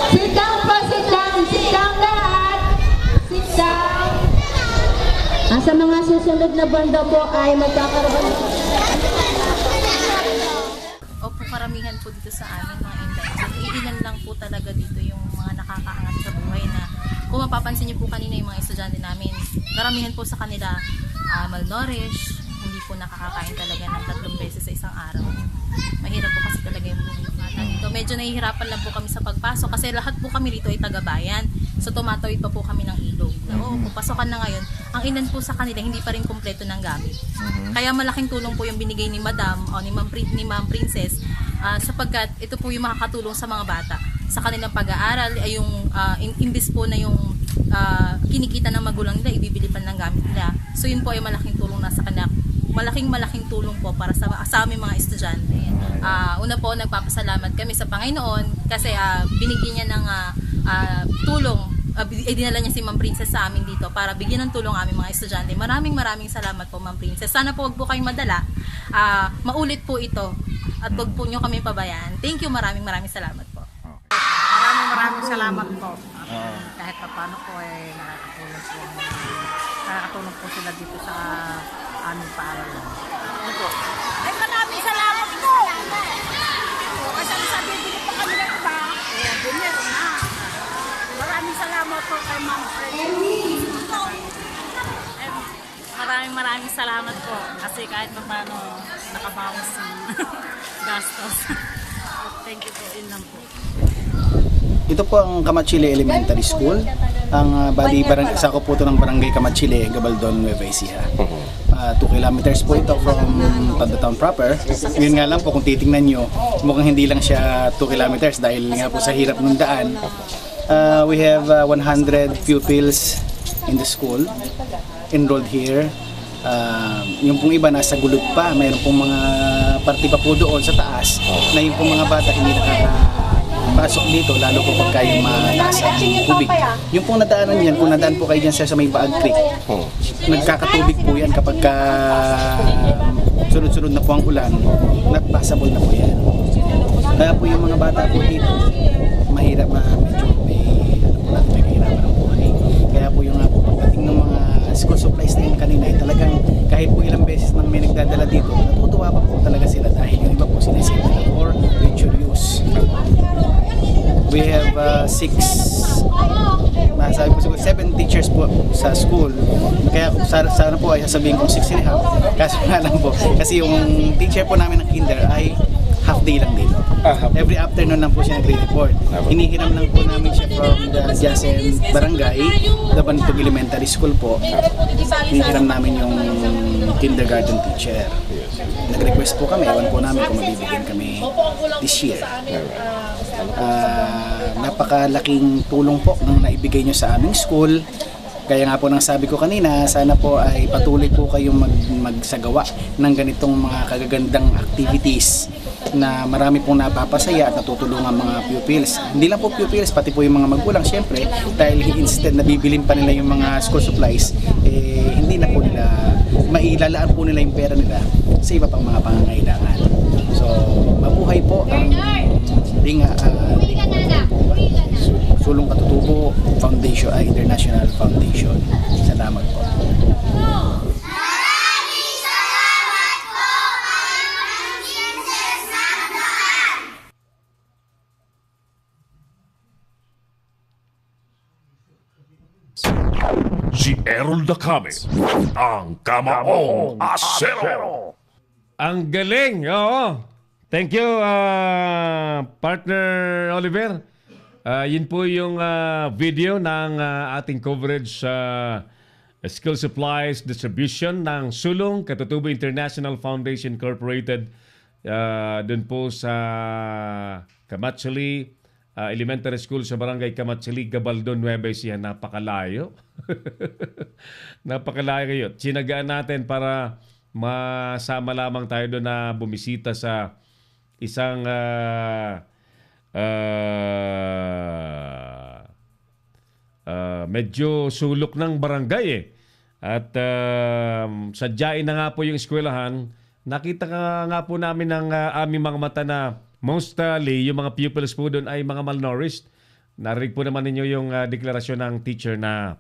sit down po, sit down lahat, sit down. Sa mga susunod na banda po ay magkakaroon. Opo, karamihan po dito sa amin mga indigent. Iilan lang po talaga dito yung mga nakakaangat sa buhay na kung mapapansin niyo po kanina yung mga estudyante namin, karamihan po sa kanila malnourished, hindi po nakakakain talaga ng 3 beses sa isang araw. Mahirap po kasi talaga yung buhay dito. Medyo nahihirapan lang po kami sa pagpasok kasi lahat po kami dito ay taga-bayan. So tumatawid pa po kami ng ilog. Kung pasokan na ngayon, ang ilan po sa kanila hindi pa rin kumpleto ng gamit. Kaya malaking tulong po yung binigay ni Madam o ni Ma'am Princess sapagkat ito po yung makakatulong sa mga bata sa kanilang pag-aaral ay yung imbis po na yung kinikita ng magulang nila, ibibili pa ng gamit nila. So yun po ay malaking tulong na sa kanila. Malaking tulong po para sa aming mga estudyante. Una po, nagpapasalamat kami sa Panginoon kasi binigyan niya ng tulong. Dinala niya si Ma'am Princess sa amin dito para bigyan ng tulong aming mga estudyante. Maraming salamat po, Ma'am Princess. Sana po wag po kayong madala. Maulit po ito at wag po nyo kami pabayaan. Thank you, maraming salamat po. maraming salamat po. Kahit pa paano po nakakatulong po sila dito sa aming paaralan. Ay, maraming salamat po. Kasi sabi, bili pa kami ng iba. Dinero na. Maraming salamat po kay Ma'am Freddy. Maraming salamat po kasi kahit pa paano nakabawas ng gastos. Thank you po, yun lang po. Ito po ang Kamachile Elementary School. Ang isa ko po ito ng Barangay Kamachile, Gabaldon, Nueva Ecija. 2 kilometers po ito from the town proper. Yun nga lang po kung titingnan nyo, mukhang hindi lang siya 2 kilometers dahil nga po sa hirap ng daan. We have 100 pupils in the school enrolled here. Yung pong iba nasa gulod pa, mayroon pong mga party pa po doon sa taas na yung pong mga bata hindi nakakapasok dito, lalo po pagka yung mataas ang tubig. Yung pong nadaanan yan, kung nadaan po kayo dyan sa may Baag Creek, nagkakatubig po yan kapag sunod-sunod na po ang ulan, not passable na po yan. Kaya po yung mga bata po dito, mahirap medyo may kahirapan ng buhay. Kaya po yung po pagdating ng mga school supplies na yung kanina, talagang kahit po ilang beses nang may nagdadala dito, natutuwa pa po talaga sila dahil yung iba po sinisip nila for ritual use. We have 7 teachers po sa school. Kaya sana po ay sasabihin kong 6 and a half. Kaso nga lang po, kasi yung teacher po namin ng kinder ay half day lang dito. Every afternoon lang po siya nagre-report. Hinihiram lang po namin siya from the adjacent barangay, the Banitog Elementary School po. Hinihiram namin yung kindergarten teacher. Nag-request po kami, ewan po namin kung mabibigyan kami this year. Napakalaking tulong po nang naibigay nyo sa aming school. Kaya nga po nang sabi ko kanina, sana po ay patuloy po kayong magsagawa ng ganitong mga kagagandang activities na marami pong napapasaya at natutulungan mga pupils. Hindi lang po pupils, pati po yung mga magulang syempre, dahil instead na bibilin pa nila yung mga school supplies, hindi na po nila, mailalaan po nila yung pera nila sa iba pang mga pangangailangan. So, mabuhay po ang Sulong Katutubo Foundation, International Foundation. Salamat po. Si Errol Dacame, ang Kamaong Asero. Ang galing, oo. Thank you, partner Oliver. Yun po yung video ng ating coverage sa school supplies distribution ng Sulong Katutubo International Foundation Incorporated dun po sa Kamachili Elementary School sa Barangay Kamachili, Gabaldon, Nueva Ecija. Napakalayo. Napakalayo kayo. Sinagaan natin para masama lamang tayo doon na bumisita sa isang medyo sulok ng barangay At sadyain na nga po yung eskwelahan. Nakita nga po namin ng aming mga mata na mostly yung mga pupils po doon ay mga malnourished. Narinig po naman ninyo yung deklarasyon ng teacher na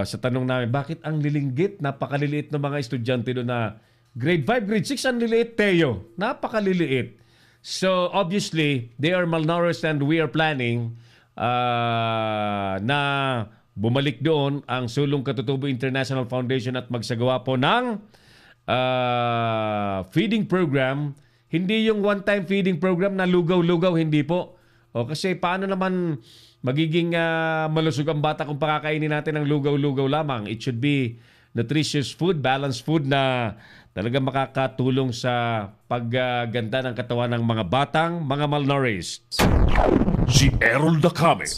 sa tanong namin, bakit ang lilinggit? Napakaliliit ng mga estudyante doon na grade 5, grade 6, ang liliit, Teo. Napakaliliit. So, obviously, they are malnourished and we are planning na bumalik doon ang Sulong Katutubo International Foundation at magsagawa po ng feeding program. Hindi yung one-time feeding program na lugaw-lugaw, hindi po. O kasi paano naman magiging malusog ang bata kung pakakainin natin ng lugaw-lugaw lamang? It should be nutritious food, balanced food na talagang makakatulong sa pagganda ng katawan ng mga batang mga malnourished. Si Errol Dacame,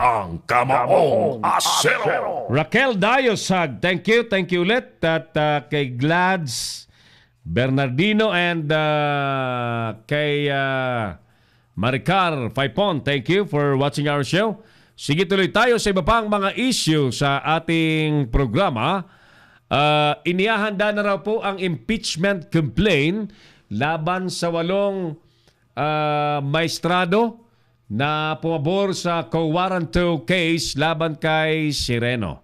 ang Kamaong Asero. Raquel Dayosag, thank you ulit. At kay Glads Bernardino and kay Maricar Faipon, thank you for watching our show. Sige, tuloy tayo sa iba pang mga issue sa ating programa. Inihahanda na raw po ang impeachment complaint laban sa 8 maestrado na pumabor sa co-warranto case laban kay Sireno.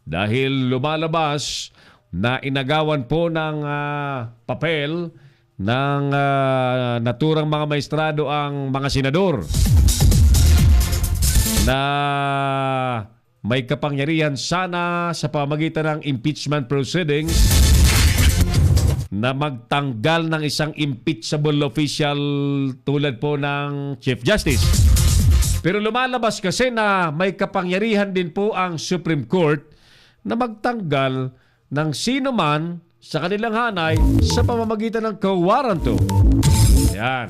Dahil lumalabas na inagawan po ng papel ng naturang mga maestrado ang mga senador na may kapangyarihan sana sa pamamagitan ng impeachment proceedings na magtanggal ng isang impeachable official tulad po ng Chief Justice. Pero lumalabas kasi na may kapangyarihan din po ang Supreme Court na magtanggal ng sino man sa kanilang hanay sa pamamagitan ng co-warranto. Yan.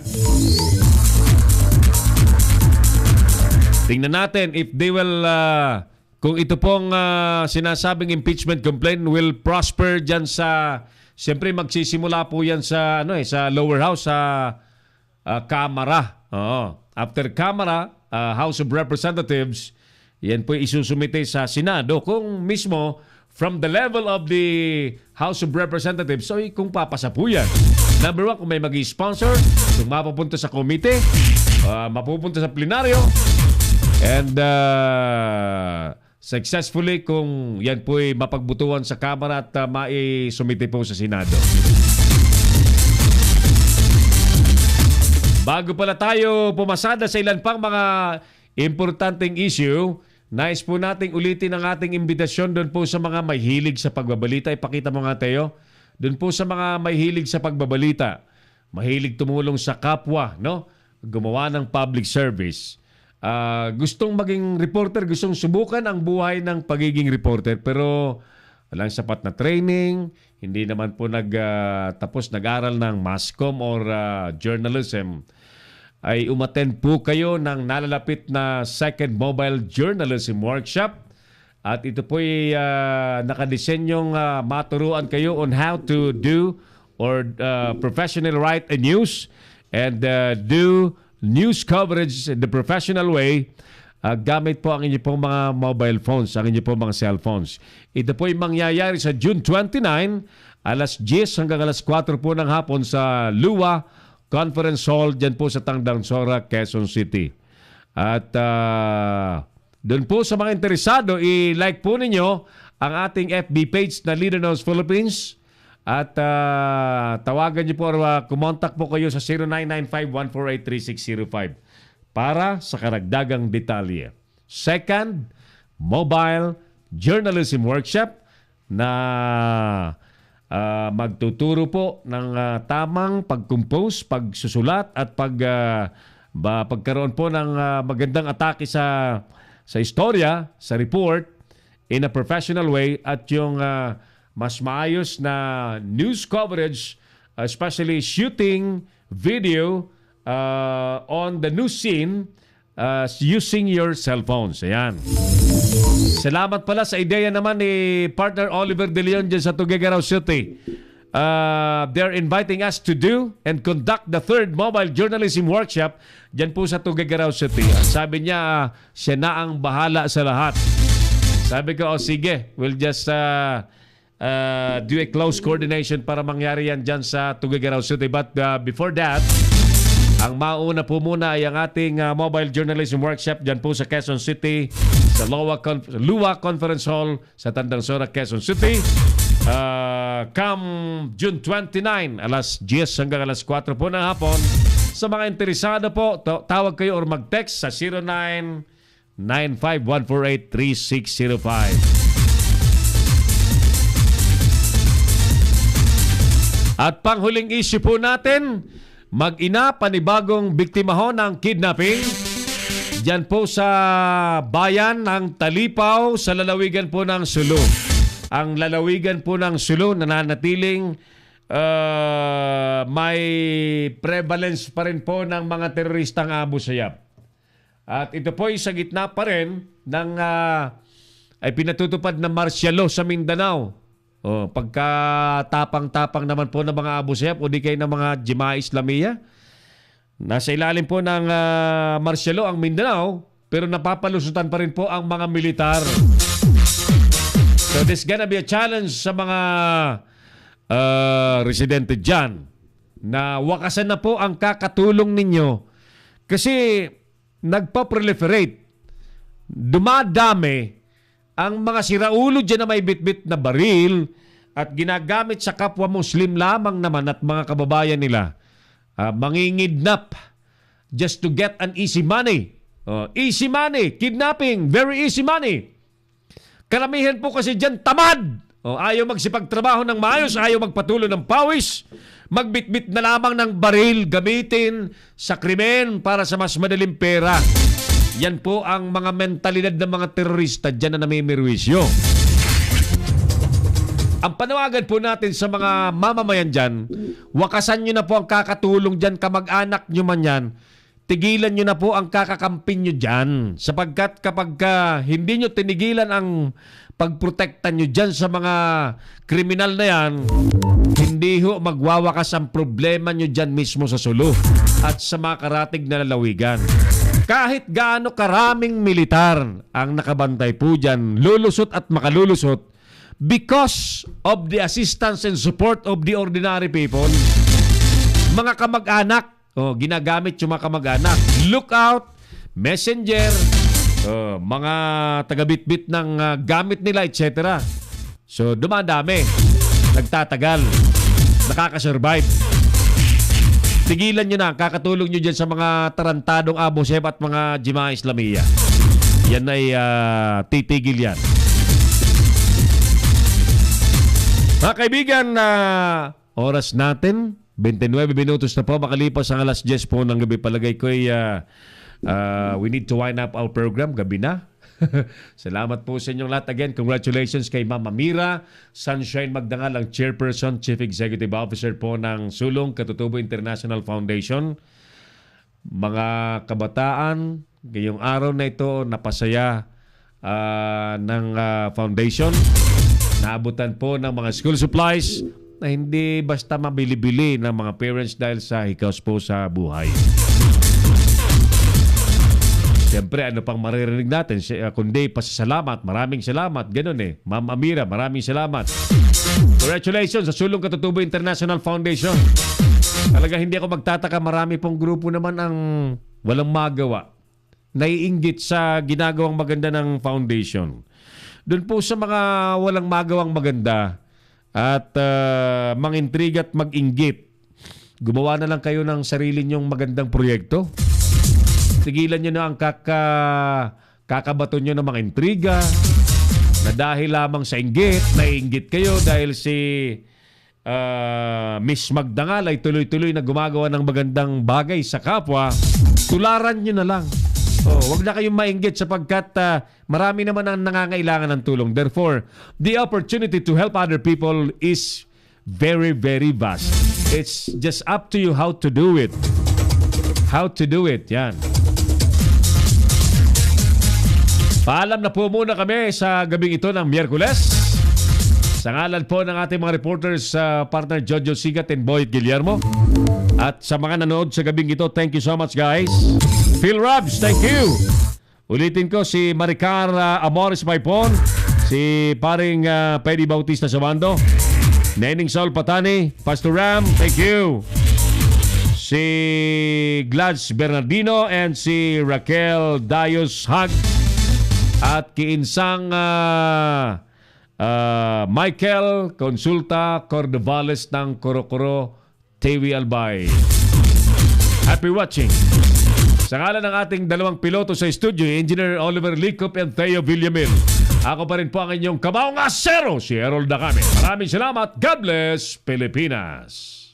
Tingnan natin if they will kung ito pong sinasabing impeachment complaint will prosper dyan sa, siyempre magsisimula po yan sa sa lower house, sa Kamara. After Kamara, House of Representatives, yan po isusumite sa Senado kung mismo from the level of the House of Representatives, so kung papasa po yan. Number one, kung may mag-sponsor, kung mapupunta sa komite, mapupunta sa plenaryo, and successfully kung yan po ay mapagbutuan sa Kamara at maisumite po sa Senado. Bago pala tayo pumasada sa ilan pang mga importanteng issue, nais po nating ulitin ang ating imbitasyon doon po sa mga may hilig sa pagbabalita. Ipakita mo nga, Teo. Doon po sa mga may hilig sa pagbabalita, mahilig tumulong sa kapwa, no? Gumawa ng public service. Gustong maging reporter, gustong subukan ang buhay ng pagiging reporter, pero walang sapat na training, hindi naman po nag-aral ng masscom or journalism, ay umattend po kayo ng nalalapit na second mobile journalism workshop. At ito po ay nakadesenyong maturuan kayo on how to do or professional write a news and do news coverage in the professional way. Gamit po ang inyo pong mga mobile phones, ang inyo pong mga cellphones. Ito po ay mangyayari sa June 29, alas 10 hanggang alas 4 po ng hapon sa Lua Conference Hall, dyan po sa Tangdansora, Quezon City. At doon po sa mga interesado, i-like po ninyo ang ating FB page na Leader Knows Philippines. At tawagan niyo po or kumontak po kayo sa 0995-148-3605 para sa karagdagang detalye. Second, mobile journalism workshop na magtuturo po ng tamang pag-compose, pagsusulat at pagkaroon po ng magandang atake sa istorya, sa report in a professional way at yung mas maayos na news coverage, especially shooting video on the news scene using your cell phones. Ayan. Salamat pala sa ideya naman ni partner Oliver De Leon dyan sa Tuguegarao City. They're inviting us to do and conduct the third mobile journalism workshop dyan po sa Tuguegarao City. Sabi niya, siya na ang bahala sa lahat. Sabi ko, sige, we'll just do a close coordination para mangyari yan dyan sa Tuguegarao City. But before that, ang mauna po muna ay ang ating mobile journalism workshop dyan po sa Quezon City, sa Lua Conference Hall sa Tangdansora, Quezon City. Come June 29, alas 10 hanggang alas 4 po ng hapon. Sa mga interesado po, tawag kayo or mag-text sa 0995-148-3605. At panghuling issue po natin, mag-ina panibagong biktima ho ng kidnapping diyan po sa bayan ng Talipaw sa lalawigan po ng Sulu. Ang lalawigan po ng Sulu nananatiling may prevalence pa rin po ng mga teroristang Abu Sayyaf. At ito po ay sa gitna pa rin ng ay pinatutupad na martial law sa Mindanao. Pagka-tapang-tapang naman po ng mga Abu Sayyaf o di kayo ng mga Jemaah Islamiyah. Nasa ilalim po ng martial law ang Mindanao, pero napapalusutan pa rin po ang mga militar. So this gonna be a challenge sa mga residente dyan na wakasan na po ang kakatulong ninyo. Kasi nagpa-proliferate. Dumadami ang mga siraulo dyan na may bitbit na baril at ginagamit sa kapwa Muslim lamang naman at mga kababayan nila. Mangingidnap just to get an easy money. Easy money, kidnapping, very easy money. Karamihan po kasi dyan tamad. Ayaw magsipagtrabaho ng maayos, ayaw magpatuloy ng pawis. Magbitbit na lamang ng baril, gamitin sa krimen para sa mas madaling pera. Yan po ang mga mentalidad ng mga terorista dyan na namimirwisyo. Ang panawagan po natin sa mga mamamayan dyan, wakasan nyo na po ang kakatulong dyan, kamag-anak nyo man yan. Tigilan nyo na po ang kakakampin nyo dyan. Sapagkat kapag hindi nyo tinigilan ang pagprotektan nyo dyan sa mga kriminal na yan, hindi ho magwawakas ang problema nyo dyan mismo sa Sulu at sa mga karatig na lalawigan. Kahit gaano karaming militar ang nakabantay po dyan, lulusot at makalulusot, because of the assistance and support of the ordinary people, mga kamag-anak, ginagamit yung mga kamag-anak, lookout, messenger, mga tagabitbit ng gamit nila, etc. So, dumadami. Nagtatagal. Nakakasurvive. Tigilan nyo na. Kakatulong nyo dyan sa mga tarantadong Abu Sayyaf at mga Jemaah Islamiyah. Yan ay titigil yan. Mga kaibigan, oras natin, 29 minutos na po, makalipas ang alas 10 po ng gabi. Palagay ko ay we need to wind up our program. Gabi na. Salamat po sa inyong lahat. Again, congratulations kay Mama Mira Sunshine Magdangal, ang Chairperson, Chief Executive Officer po ng Sulong Katutubo International Foundation. Mga kabataan, ngayong araw na ito, napasaya ng foundation. Naabutan po ng mga school supplies na hindi basta mabili-bili ng mga parents dahil sa hikaos po sa buhay. Siyempre, ano pang maririnig natin? Kundi pasasalamat. Maraming salamat. Ganun eh. Ma'am Amira, maraming salamat. Congratulations sa Sulong Katutubo International Foundation. Talaga hindi ako magtataka. Marami pong grupo naman ang walang magawa. Naiinggit sa ginagawang maganda ng foundation. Doon po sa mga walang magawang maganda at mangintriga at mag-inggit, gumawa na lang kayo ng sarili nyong magandang proyekto. Tigilan nyo na ang kakabato nyo ng mga intriga na dahil lamang sa inggit, naiinggit kayo dahil si Miss Magdangal ay tuloy-tuloy na gumagawa ng magandang bagay sa kapwa. Tularan nyo na lang. Wag na kayong mainggit sapagkat marami naman ang nangangailangan ng tulong. Therefore, the opportunity to help other people is very, very vast. It's just up to you how to do it. How to do it, yan. Paalam na po muna kami sa gabing ito ng Miyerkules. Sa ngalan po ng ating mga reporters, partner Jojo Sigat and Boyd Guillermo. At sa mga nanood sa gabing ito, thank you so much guys. Phil Robs, thank you. Ulitin ko si Maricar Amores Maipon, si paring Peddy Bautista Sabando, Neneng Saul Patani, Pastor Ram, thank you. Si Glads Bernardino and si Raquel Dayos Hag. At kiinsang Michael Consulta Cordovales ng Korokoro, Tewi Albay. Happy watching. Sa ngalan ng ating dalawang piloto sa studio, Engineer Oliver Licop and Theo Villamil. Ako pa rin po ang inyong kabaong asero, si Errol Dacame. Maraming salamat. God bless, Pilipinas.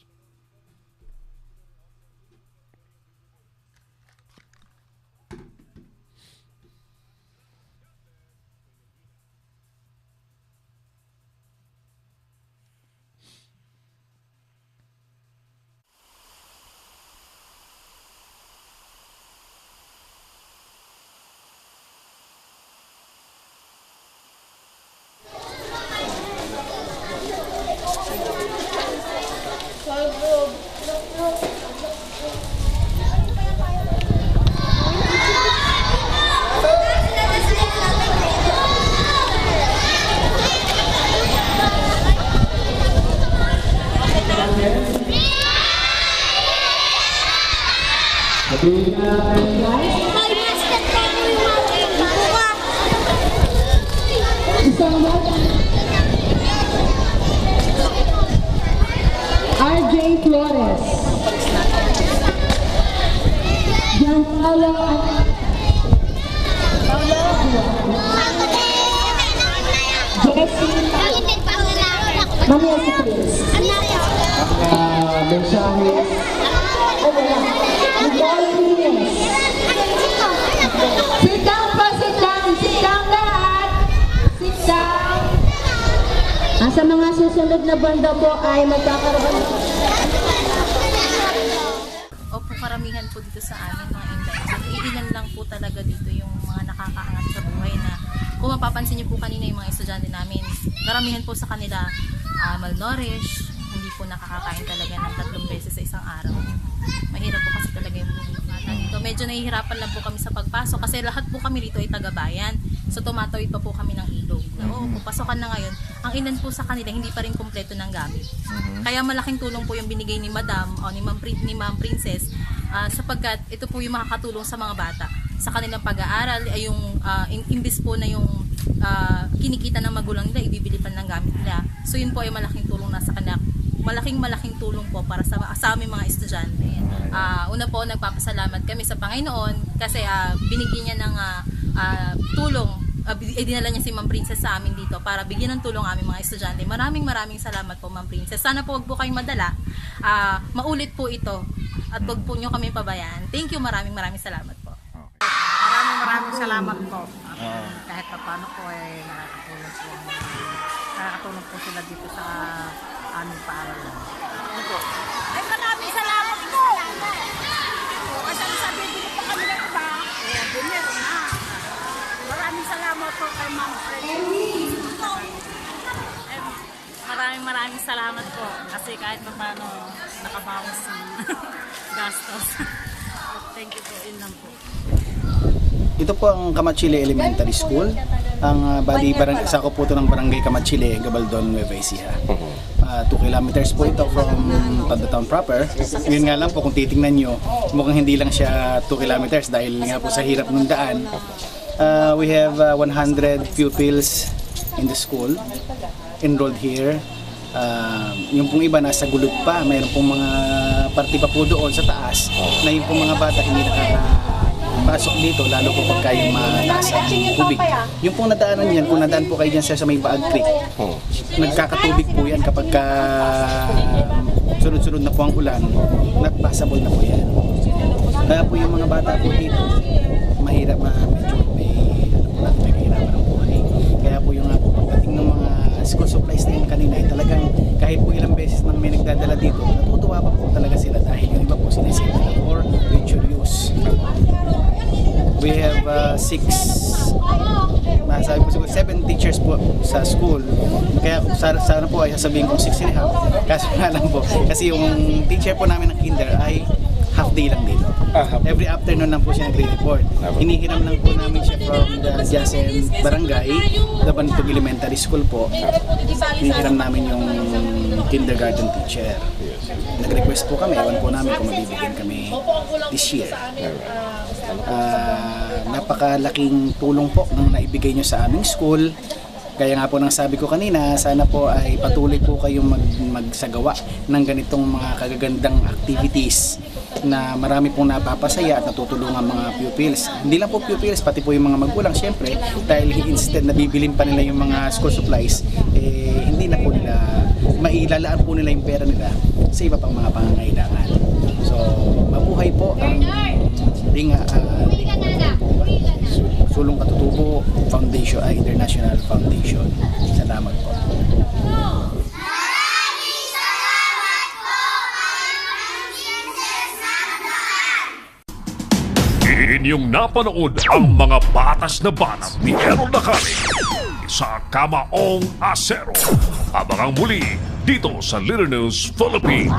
RJ Flores. Giancarlo Jesse Mamiya Chris. Mensahe. Sit down po, sit down. Sit down lahat. Sit down. Sa mga susunod na banda po ay magkakaroon. Opo, karamihan po dito sa amin mga indigent. Iilan lang po talaga dito yung mga nakakaangat sa buhay na kung mapapansin niyo po kanina yung mga estudyante namin, karamihan po sa kanila malnourished, hindi po nakakakain talaga ng 3 beses sa isang araw. Mahirap po kasi talaga yung bata dito. Medyo nahihirapan lang po kami sa pagpasok kasi lahat po kami dito ay taga-bayan. So tumatawid pa po kami ng ilog. Oo, pupasokan na ngayon. Ang ilan po sa kanila hindi pa rin kumpleto ng gamit. Kaya malaking tulong po yung binigay ni Madam o ni Ma'am Princess sapagkat ito po yung makakatulong sa mga bata sa kanilang pag-aaral ay yung imbis po na yung kinikita ng magulang nila, ibibili pa ng gamit nila. So yun po ay malaking tulong na sa kanila. Malaking tulong po para sa aming mga estudyante. Una po, nagpapasalamat kami sa Panginoon kasi binigyan niya ng tulong. Dinala niya si Ma'am Princess sa amin dito para bigyan ng tulong aming mga estudyante. Maraming salamat po, Ma'am Princess. Sana po wag po kayong madala. Maulit po ito at wag po nyo kami pabayaan. Thank you, maraming salamat po. Maraming salamat po. Kahit pa paano po ay nakakatulong po sila dito sa aming paaralan. Ay, maraming salamat po. Kasi sabi, bili pa kami ng iba. Meron na. Maraming salamat po kay Ma'am Freddy. Maraming salamat po. Kasi kahit pa paano nakabawas ng gastos. Thank you po. Yun lang po. Ito po ang Kamachile Elementary School. Ang isa ko po ito ng Barangay Kamachile, Gabaldon, Nueva Ecija. 2 kilometers po ito from Tondo Town proper. Yun nga lang po kung titingnan nyo, mukhang hindi lang siya 2 kilometers dahil nga po sa hirap ng daan. We have 100 pupils in the school enrolled here. Yung pong iba nasa gulog pa, mayroon pong mga party pa po doon sa taas na yung pong mga bata hindi nakakapasok dito, lalo po pagka yung mataas ang tubig. Yung pong nadaanan yan, kung nadaan po kayo dyan sa may Baag Creek, nagkakatubig po yan kapag sunod-sunod na po ang ulan, not passable na po yan. Kaya po yung mga bata po dito, mahirap medyo may kahirapan ng buhay. Kaya po yung pagdating ng mga school supplies na yung kanina ay talagang kahit po ilang beses nang may nagdadala dito, natutuwa pa po talaga sila dahil yung iba po sinisita or mutual use. We have 7 teachers po sa school. Kaya sana po ay sasabihin kong 6.5. Kaso nga lang po, kasi yung teacher po namin ng kinder ay half day lang dito. Every afternoon lang po siya nagre-report. Hinihiram lang po namin siya from the adjacent barangay, the Bantog Elementary School po. Hinihiram namin yung kindergarten teacher. Nag-request po kami, ewan po namin kung mabibigyan kami this year. Napakalaking tulong po nang naibigay nyo sa aming school. Kaya nga po nang sabi ko kanina, sana po ay patuloy po kayong magsagawa ng ganitong mga kagagandang activities na marami pong napapasaya at natutulungan mga pupils. Hindi lang po pupils, pati po yung mga magulang syempre, dahil instead na bibilin pa nila yung mga school supplies, hindi na po nila, mailalaan po nila yung pera nila sa iba pang mga pangangailangan. So, mabuhay po ang Sulong Katutubo Foundation, International Foundation. Salamat po. Inyong napanood ang mga batas na banat ni Errol Nakari sa Kamaong Asero. Abangang muli dito sa Little News Philippines.